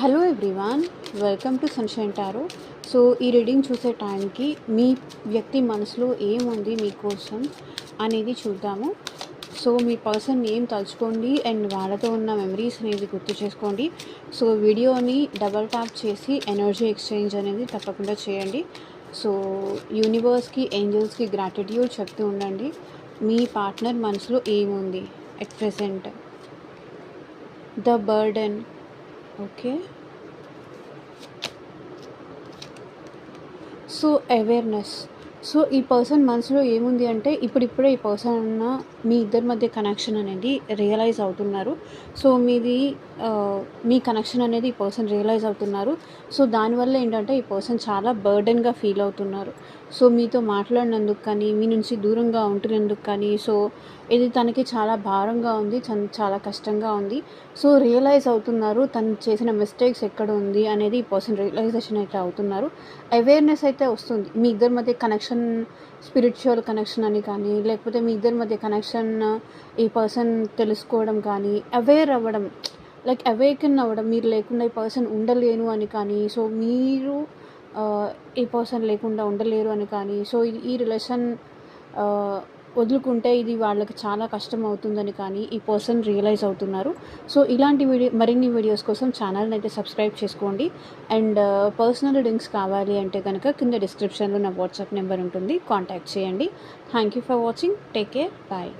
Hello everyone, welcome to sunshine tarot. So ఈ reading చూసే టైంకి మీ వ్యక్తి మనసులో ఏముంది మీకోసం అనేది చూద్దాము. సో మీ పర్సన్ ఏం తలుచుకోండి అండ్ వాళ్ళతో ఉన్న మెమరీస్ అనేది గుర్తు చేసుకోండి. సో వీడియోని డబల్ ట్యాప్ చేసి ఎనర్జీ ఎక్స్చేంజ్ అనేది తప్పకుండా చేయండి. సో యూనివర్స్కి, ఏంజల్స్కి గ్రాటిట్యూడ్ చెప్తూ ఉండండి. మీ పార్ట్నర్ మనసులో ఏముంది at present. The burden. Okay, so awareness. So ఈ పర్సన్ మనసులో ఏముంది అంటే ఇప్పుడిప్పుడే ఈ పర్సన్ అన్న మీ ఇద్దరి మధ్య కనెక్షన్ అనేది రియలైజ్ అవుతున్నారు. సో మీ కనెక్షన్ అనేది ఈ పర్సన్ రియలైజ్ అవుతున్నారు. సో దానివల్ల ఏంటంటే ఈ పర్సన్ చాలా బర్డెన్గా ఫీల్ అవుతున్నారు. సో మీతో మాట్లాడినందుకు కానీ, మీ నుంచి దూరంగా ఉంటున్నందుకు కానీ, సో ఇది తనకి చాలా భారంగా ఉంది, చాలా కష్టంగా ఉంది. సో రియలైజ్ అవుతున్నారు తను చేసిన మిస్టేక్స్ ఎక్కడ ఉంది అనేది ఈ పర్సన్ రియలైజేషన్ అయితే అవుతున్నారు. అవేర్నెస్ అయితే వస్తుంది. మీ ఇద్దరి మధ్య కనెక్షన్ స్పిరిచువల్ కనెక్షన్ అని కానీ, లేకపోతే మీ ఇద్దరి మధ్య కనెక్షన్ ఈ పర్సన్ తెలుసుకోవడం కానీ, అవేర్ అవ్వడం, లైక్ అవేకన్ అవ్వడం, మీరు లేకుండా ఈ పర్సన్ ఉండలేను అని కానీ, సో మీరు ఈ పర్సన్ లేకుండా ఉండలేరు అని కానీ, సో ఈ రిలేషన్ వదులుకుంటే ఇది వాళ్ళకి చాలా కష్టం అవుతుందని కానీ ఈ పర్సన్ రియలైజ్ అవుతున్నారు. సో ఇలాంటి మరిన్ని వీడియోస్ కోసం ఛానల్ని అయితే సబ్స్క్రైబ్ చేసుకోండి. అండ్ పర్సనల్ రీడింగ్స్ కావాలి అంటే కనుక కింద డిస్క్రిప్షన్లో నా వాట్సాప్ నెంబర్ ఉంటుంది, కాంటాక్ట్ చేయండి. Thank you for watching. Take care. Bye.